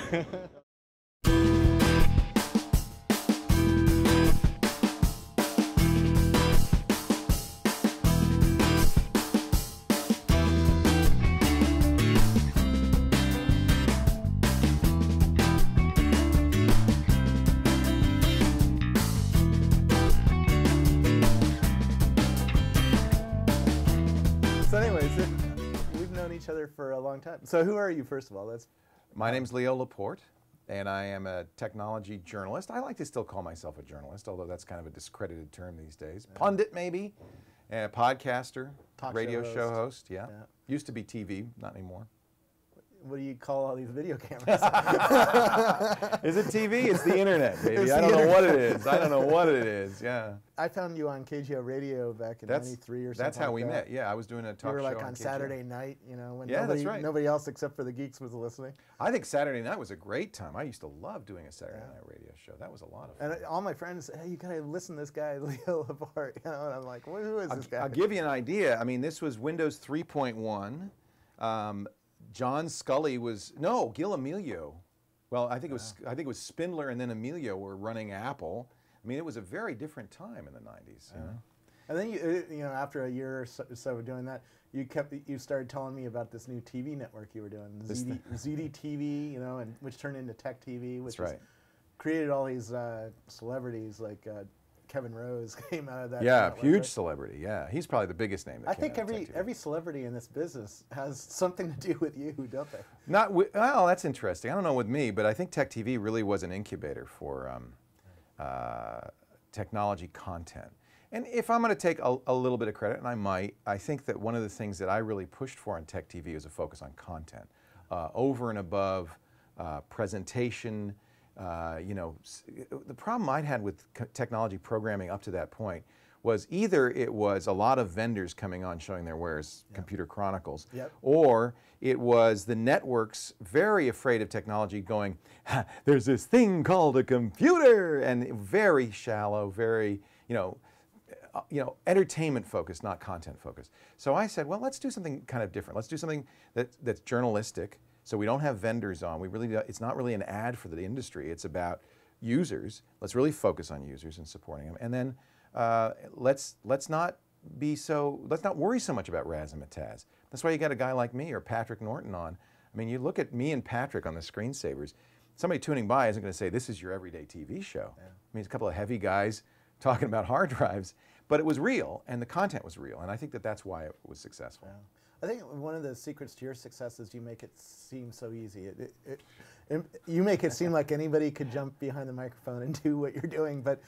So anyways, we've known each other for a long time. So who are you, first of all? My name's Leo Laporte, and I am a technology journalist. I like to still call myself a journalist, although that's kind of a discredited term these days. Yeah. Pundit, maybe. Podcaster, radio show host, yeah. Used to be TV, not anymore. What do you call all these video cameras? Is it TV? It's the internet, baby. I don't know what it is. I don't know what it is, yeah. I found you on KGO Radio back in '93 or something. That's how we met, yeah. I was doing a talk show. You were like on Saturday night, you know, when that's right. Nobody else except for the geeks was listening. I think Saturday night was a great time. I used to love doing a Saturday night radio show. That was a lot of fun. And all my friends say, hey, you gotta listen to this guy, Leo Laporte. You know, and I'm like, well, who is this guy? I'll give you an idea. I mean, this was Windows 3.1. John Scully was, no, Gil Amelio. Well, I think it was Spindler and then Amelio were running Apple. I mean, it was a very different time in the 90s. You know? And then you know, after a year or so of doing that, you started telling me about this new TV network you were doing, ZD TV, you know, and which turned into Tech TV, which created all these celebrities like Kevin Rose came out of that. Yeah, huge celebrity. Yeah, he's probably the biggest name. That I think every celebrity in this business has something to do with you, don't they? Well, that's interesting. I don't know with me, but I think Tech TV really was an incubator for technology content. And if I'm going to take a little bit of credit, and I might, I think that one of the things that I really pushed for in Tech TV is a focus on content, over and above presentation. You know, the problem I'd had with technology programming up to that point was either it was a lot of vendors coming on showing their wares, Computer Chronicles, or it was the networks very afraid of technology going, there's this thing called a computer, and very shallow, very, you know, entertainment focused, not content focused. So I said, well, let's do something kind of different. Let's do something that's journalistic. So we don't have vendors on. It's not really an ad for the industry. It's about users. Let's really focus on users and supporting them. And then let's not worry so much about razzmatazz. That's why you got a guy like me or Patrick Norton on. I mean, you look at me and Patrick on the screensavers. Somebody tuning by isn't going to say this is your everyday TV show. Yeah. I mean, it's a couple of heavy guys talking about hard drives, but it was real and the content was real, and I think that's why it was successful. Yeah. I think one of the secrets to your success is you make it seem so easy. You make it seem like anybody could jump behind the microphone and do what you're doing, but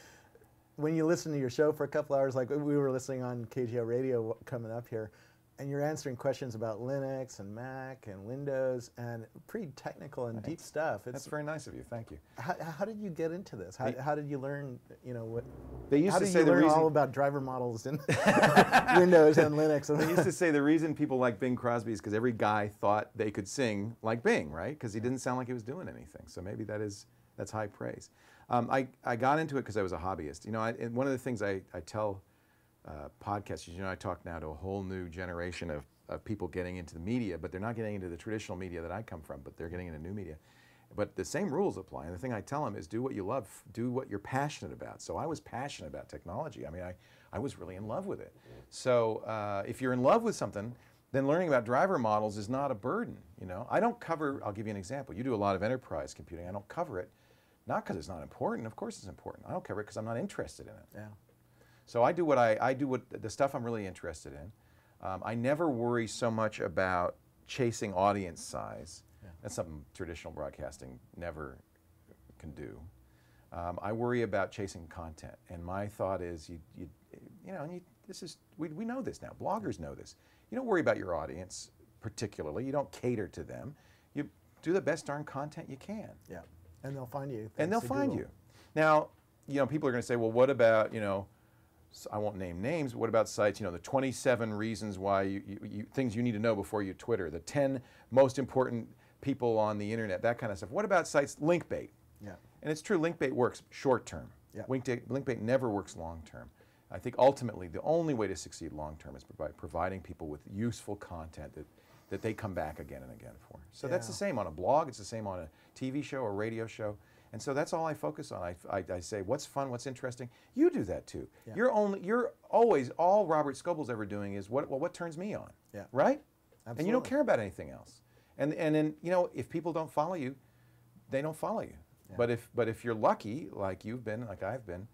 when you listen to your show for a couple hours, like we were listening on KGO Radio coming up here, and you're answering questions about Linux and Mac and Windows and pretty technical and deep stuff. That's very nice of you. Thank you. How did you get into this? How did you learn? You know what? They used to say the reason all about driver models in Windows and Linux. They used to say the reason people like Bing Crosby is because every guy thought they could sing like Bing, right? Because he didn't sound like he was doing anything. So maybe that's high praise. I got into it because I was a hobbyist. You know, and one of the things I tell podcasters, you know, I talk now to a whole new generation of people getting into the media, but they're not getting into the traditional media that I come from, but they're getting into new media. But the same rules apply, and the thing I tell them is do what you love, do what you're passionate about. So I was passionate about technology. I mean, I was really in love with it. So if you're in love with something, then learning about driver models is not a burden, you know. I don't cover, I'll give you an example. You do a lot of enterprise computing. I don't cover it, not because it's not important. Of course it's important. I don't cover it because I'm not interested in it. Yeah. So I do the stuff I'm really interested in. I never worry so much about chasing audience size. Yeah. That's something traditional broadcasting never can do. I worry about chasing content, and my thought is, we know this now. Bloggers know this. You don't worry about your audience particularly. You don't cater to them. You do the best darn content you can. Yeah, and they'll find you. And they'll find you. Now, you know, people are going to say, well, what about, you know, I won't name names, but what about sites, you know, the 27 reasons why things you need to know before you Twitter, the 10 most important people on the internet, that kind of stuff. What about sites, linkbait? Yeah. And it's true, linkbait works short term. Yeah. Linkbait never works long term. I think ultimately the only way to succeed long term is by providing people with useful content that that they come back again and again for. So that's the same on a blog, it's the same on a TV show or radio show. And so that's all I focus on. I say, what's fun, what's interesting? You do that too. Yeah. You're always, all Robert Scoble's ever doing is what turns me on, right? Absolutely. And you don't care about anything else. And then, you know, if people don't follow you, they don't follow you. Yeah. But if you're lucky, like you've been, like I've been,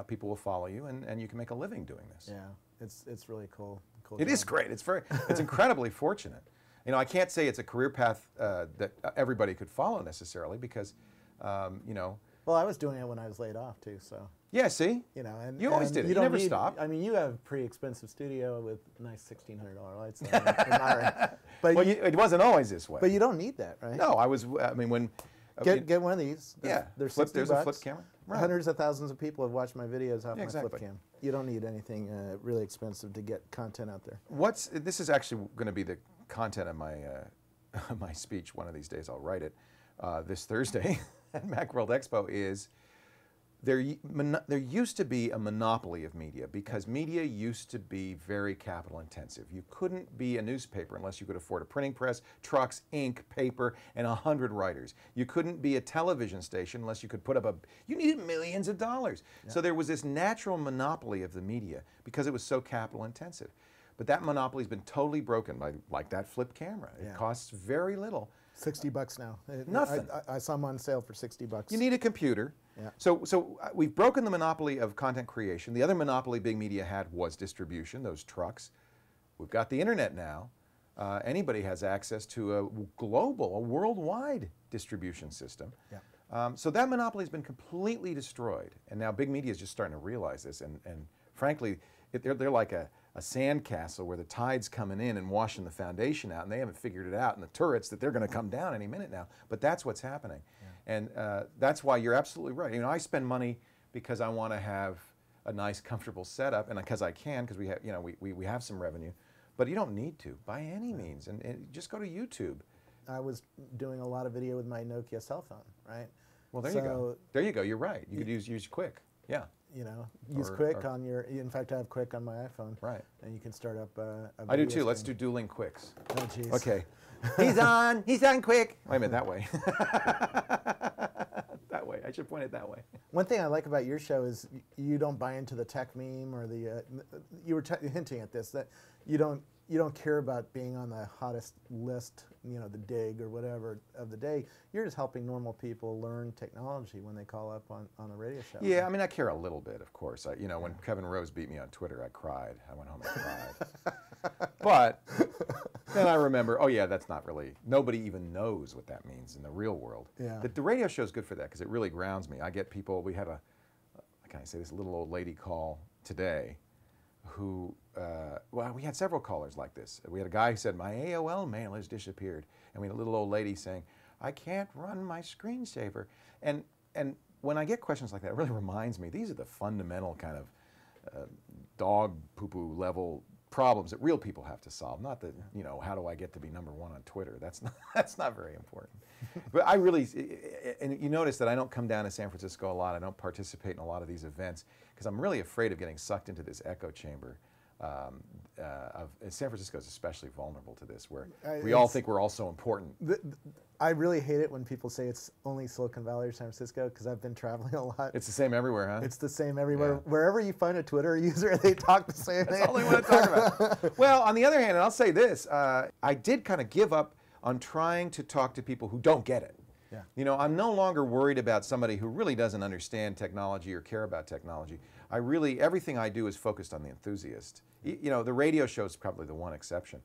people will follow you, and you can make a living doing this. Yeah, it's really cool. It is great. It's incredibly fortunate. You know, I can't say it's a career path that everybody could follow necessarily because, you know. Well, I was doing it when I was laid off too, so. Yeah, see? You know, and you always did it. You never stopped. I mean, you have a pretty expensive studio with nice $1,600 lights. But well, it wasn't always this way. But you don't need that, right? No, I mean, when. Get one of these. There's $60. There's a flip camera. Right. Hundreds of thousands of people have watched my videos off my flip cam. You don't need anything really expensive to get content out there. This is actually going to be the content of my my speech. One of these days, I'll write it. This Thursday at Macworld Expo is there used to be a monopoly of media because media used to be very capital intensive. You couldn't be a newspaper unless you could afford a printing press, trucks, ink, paper, and 100 writers. You couldn't be a television station unless you could put up you needed millions of dollars. Yeah. So there was this natural monopoly of the media because it was so capital intensive. But that monopoly's been totally broken by like that flip camera. It costs very little. $60 now. Nothing. I saw them on sale for $60. You need a computer. Yeah. So we've broken the monopoly of content creation. The other monopoly big media had was distribution, those trucks. We've got the internet now. Anybody has access to a global, a worldwide distribution system. Yeah. So that monopoly has been completely destroyed. And now big media is just starting to realize this. And frankly, they're like a sandcastle where the tide's coming in and washing the foundation out, and they haven't figured it out in the turrets that they're going to come down any minute now. But that's what's happening. Yeah. And that's why you're absolutely right. You know, I spend money because I want to have a nice, comfortable setup, and because I can, because we have, you know, we have some revenue. But you don't need to by any means, and just go to YouTube. I was doing a lot of video with my Nokia cell phone, right? Well, there you go. There you go. You're right. You could use Quick. Yeah. You know, use Quick on your. In fact, I have Quick on my iPhone. Right. And you can start up. I do too. Stream. Let's do dueling Quicks. Oh, jeez. Okay. He's on Quick. Wait a minute, that way. That way. I should point it that way. One thing I like about your show is you don't buy into the tech meme or the. You were hinting at this, that you don't care about being on the hottest list, you know, the dig or whatever of the day. You're just helping normal people learn technology when they call up on a radio show. Yeah, I mean, I care a little bit, of course. You know, when Kevin Rose beat me on Twitter, I cried. I went home and cried. But then I remember, oh yeah, that's not really, nobody even knows what that means in the real world. Yeah. The radio show is good for that because it really grounds me. I get people, we had how can I say, this little old lady call today who, well, we had several callers like this. We had a guy who said, my AOL mail has disappeared. And we had a little old lady saying, I can't run my screensaver. And when I get questions like that, it really reminds me, these are the fundamental kind of dog poo-poo level problems that real people have to solve. Not that, you know, how do I get to be #1 on Twitter? That's not very important. But I really, and you notice that I don't come down to San Francisco a lot. I don't participate in a lot of these events because I'm really afraid of getting sucked into this echo chamber. San Francisco is especially vulnerable to this, where we all think we're all so important. I really hate it when people say it's only Silicon Valley or San Francisco because I've been traveling a lot. It's the same everywhere, huh? It's the same everywhere. Yeah. Wherever you find a Twitter user, they talk the same thing. That's all they want to talk about. Well, on the other hand, and I'll say this, I did kind of give up on trying to talk to people who don't get it. Yeah. You know, I'm no longer worried about somebody who really doesn't understand technology or care about technology. Everything I do is focused on the enthusiast. You know, the radio show is probably the one exception.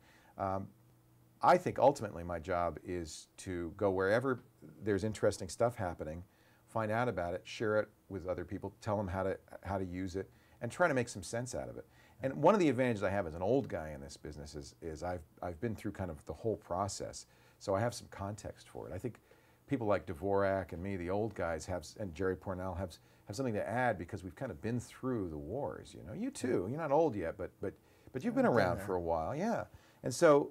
I think ultimately my job is to go wherever there's interesting stuff happening, find out about it, share it with other people, tell them how to use it, and try to make some sense out of it. And one of the advantages I have as an old guy in this business is I've been through kind of the whole process, so I have some context for it. I think people like Dvorak and me, the old guys, and Jerry Pournelle have something to add because we've kind of been through the wars. You know, you too. You're not old yet, but you've been around for a while, yeah. And so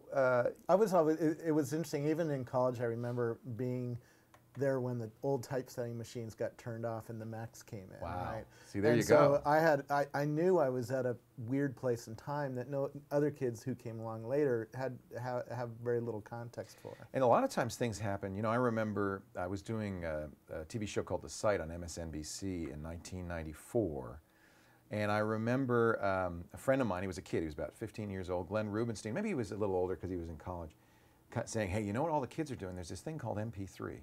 it was interesting. Even in college, I remember being there when the old typesetting machines got turned off and the Macs came in. Wow. Right? See, there and you so go. I knew I was at a weird place in time that no other kids who came along later have very little context for. And a lot of times things happen. You know, I remember I was doing a TV show called The Site on MSNBC in 1994. And I remember a friend of mine, he was a kid, he was about 15 years old, Glenn Rubenstein, maybe he was a little older because he was in college, saying, hey, you know what all the kids are doing? There's this thing called MP3.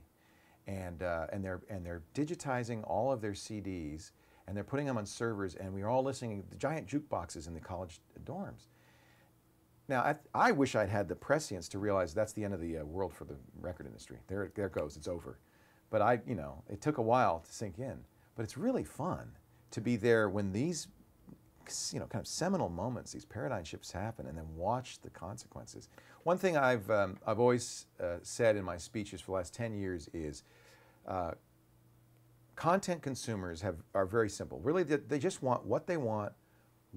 And they're digitizing all of their CDs, and they're putting them on servers, and we're all listening to the giant jukeboxes in the college dorms. Now, I wish I'd had the prescience to realize that's the end of the world for the record industry. There it goes, it's over. But you know, it took a while to sink in. But it's really fun to be there when these, you know, kind of seminal moments, these paradigm shifts happen, and then watch the consequences. One thing I've always said in my speeches for the last 10 years is content consumers are very simple. Really, they just want what they want,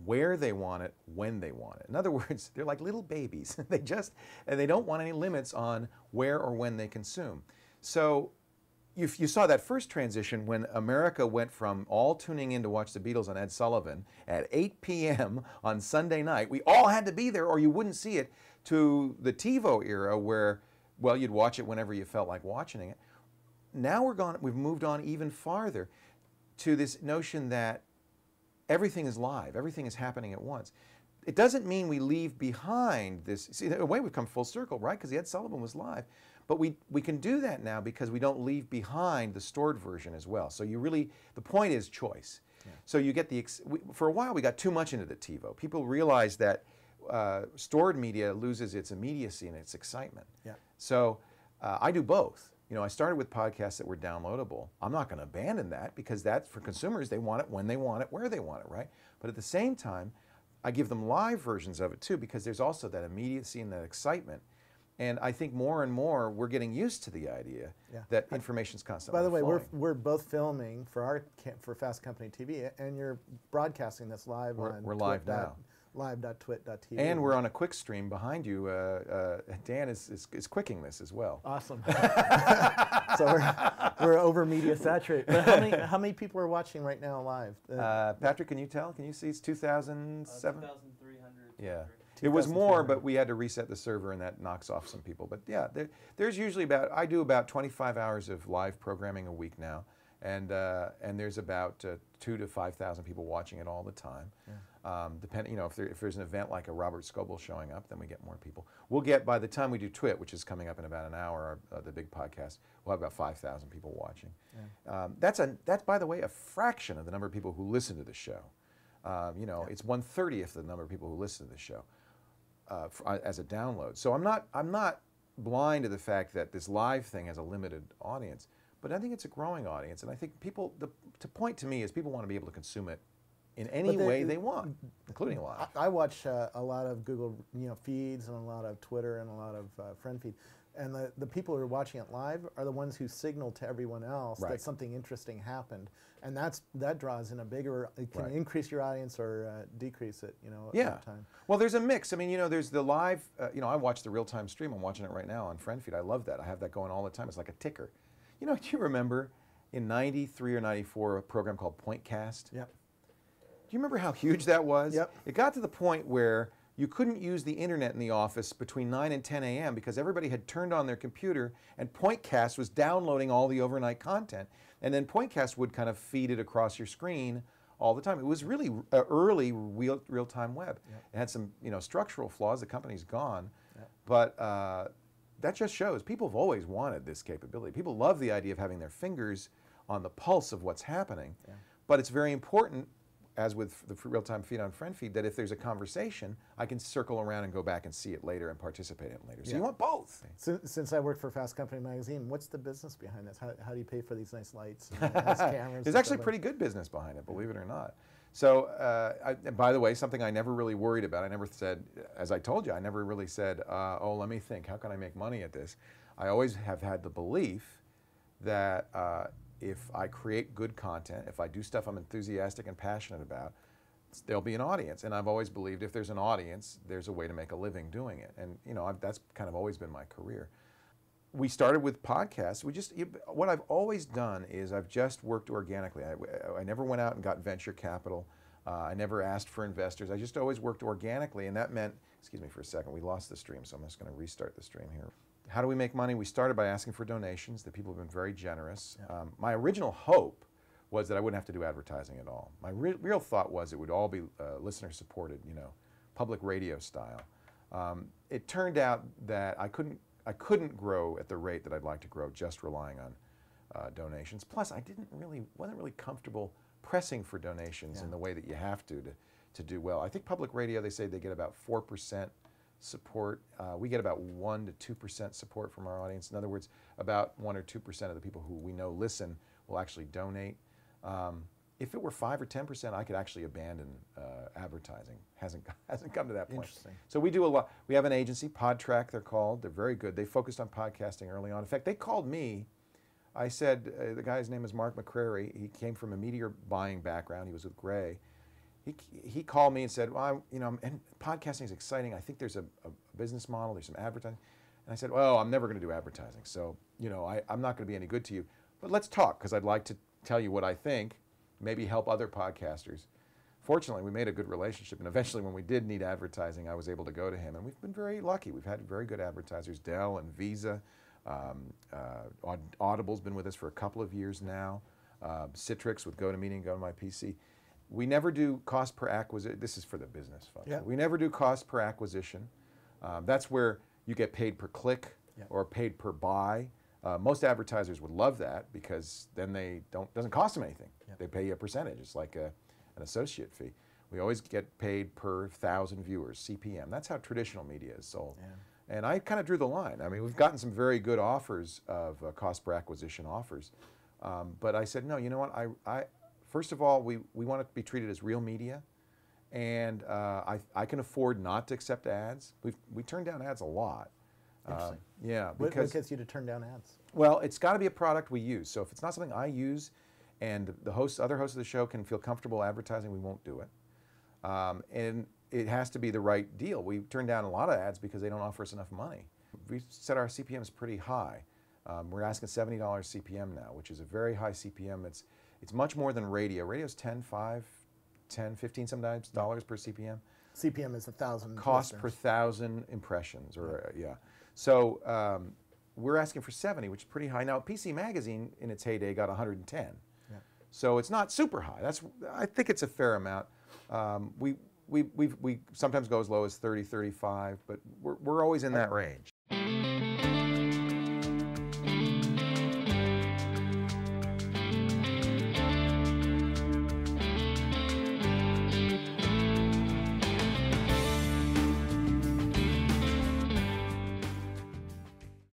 where they want it, when they want it. In other words, they're like little babies. They don't want any limits on where or when they consume. So you saw that first transition when America went from all tuning in to watch the Beatles on Ed Sullivan at 8 p.m. on Sunday night. We all had to be there or you wouldn't see it, to the TiVo era where, well, you'd watch it whenever you felt like watching it. Now we've moved on even farther to this notion that everything is live, everything is happening at once. It doesn't mean we leave behind this. See, in a way we've come full circle, right? Because the Ed Sullivan was live. But we can do that now because we don't leave behind the stored version as well. So the point is choice. Yeah. So you get for a while we got too much into the TiVo. People realized that stored media loses its immediacy and its excitement. Yeah. So I do both. You know, I started with podcasts that were downloadable. I'm not going to abandon that because that's for consumers. They want it when they want it, where they want it, right? But at the same time, I give them live versions of it too because there's also that immediacy and that excitement. And I think more and more we're getting used to the idea that information's constantly flowing. By the way, flowing. we're both filming for Fast Company TV, and you're broadcasting this live on We're live now. Live.twit.tv. And we're on a quick stream behind you. Dan is quicking this as well. Awesome. So we're over media saturated. But how many people are watching right now live? Patrick, can you tell? Can you see? It's 2007? 2,300. Yeah. It was more, but we had to reset the server, and that knocks off some people. But yeah, there's usually I do about 25 hours of live programming a week now, and there's about 2,000 to 5,000 people watching it all the time. Yeah. Depending, you know, if there's an event like a Robert Scoble showing up, then we get more people. We'll get, by the time we do Twit, which is coming up in about an hour, the big podcast, we'll have about 5,000 people watching. Yeah. That's, by the way, a fraction of the number of people who listen to the show. You know, it's 1/30th the number of people who listen to the show. As a download. So I'm not blind to the fact that this live thing has a limited audience, but I think it's a growing audience, and I think the point to me is people want to be able to consume it in any way they want, including live. I watch a lot of Google feeds and a lot of Twitter and a lot of friend feed, and the people who are watching it live are the ones who signal to everyone else that something interesting happened, and that draws in a bigger. It can increase your audience or decrease it. Over time. Well, there's a mix. I mean, there's the live. I watch the real-time stream. I'm watching it right now on friend feed. I love that. I have that going all the time. It's like a ticker. Do you remember in '93 or '94 a program called Pointcast? Yep. Do you remember how huge that was? Yep. It got to the point where you couldn't use the internet in the office between 9 and 10 a.m. because everybody had turned on their computer and Pointcast was downloading all the overnight content. And then Pointcast would kind of feed it across your screen all the time. It was really early real-time web. Yep. It had some structural flaws. The company's gone. Yep. But that just shows people have always wanted this capability. People love the idea of having their fingers on the pulse of what's happening. Yeah. But it's very important, as with the real-time feed on friend feed, that if there's a conversation, I can circle around and go back and see it later and participate in it later. So you want both. Since I work for Fast Company magazine, what's the business behind this? How do you pay for these nice lights and nice cameras? There's actually pretty good business behind it, believe it or not. So, and by the way, something I never really worried about, I never said, as I told you, I never really said, oh, let me think, how can I make money at this? I always have had the belief that if I create good content, if I do stuff I'm enthusiastic and passionate about, there'll be an audience. And I've always believed if there's an audience, there's a way to make a living doing it. And that's kind of always been my career. we started with podcasts. What I've always done is I've just worked organically. I never went out and got venture capital. I never asked for investors. I just always worked organically, and that meant, excuse me for a second, we lost the stream, so I'm just going to restart the stream here. How do we make money? We started by asking for donations. The people have been very generous. Yeah. My original hope was that I wouldn't have to do advertising at all. My real thought was it would all be listener supported, public radio style. It turned out that I couldn't grow at the rate that I'd like to grow just relying on donations. Plus, I wasn't really comfortable pressing for donations in the way that you have to do well. I think public radio, they say they get about 4% support. We get about 1 to 2% support from our audience. In other words, about 1 or 2% of the people who we know listen will actually donate. If it were 5 or 10%, I could actually abandon advertising. Hasn't come to that point. Interesting. So we do a lot. We have an agency, PodTrack they're called. They're very good. They focused on podcasting early on. In fact, they called me. I said, the guy's name is Mark McCrary. He came from a media buying background. He was with Gray. He called me and said, well, and podcasting is exciting. I think there's a business model. There's some advertising. And I said, well, I'm never going to do advertising. So, I'm not going to be any good to you. But let's talk, because I'd like to tell you what I think, maybe help other podcasters. Fortunately, we made a good relationship, and eventually when we did need advertising, I was able to go to him, and we've been very lucky. We've had very good advertisers, Dell and Visa. Audible's been with us for a couple of years now. Citrix with GoToMeeting, GoToMyPC. We never do cost per acquisition. This is for the business folks. Yeah. We never do cost per acquisition. That's where you get paid per click or paid per buy. Most advertisers would love that because then doesn't cost them anything. Yep. They pay you a percentage. It's like an associate fee. We always get paid per 1,000 viewers, CPM. That's how traditional media is sold. Yeah. And I kind of drew the line. I mean, we've gotten some very good offers of cost per acquisition offers. But I said, no, you know what? First of all, we want it to be treated as real media. And I can afford not to accept ads. We turn down ads a lot. Interesting. Yeah. What gets you to turn down ads? Well, it's got to be a product we use. So if it's not something I use and the other hosts of the show can feel comfortable advertising, we won't do it. And it has to be the right deal. We turn down a lot of ads because they don't offer us enough money. We set our CPMs pretty high. We're asking $70 CPM now, which is a very high CPM. It's much more than radio. Radio's 15 sometimes dollars per CPM. CPM is 1,000 cost listeners. per 1,000 impressions, or yeah. So we're asking for 70, which is pretty high. Now, PC Magazine in its heyday got 110. Yeah. So it's not super high. I think it's a fair amount. We sometimes go as low as 30, 35, but we're always in that range.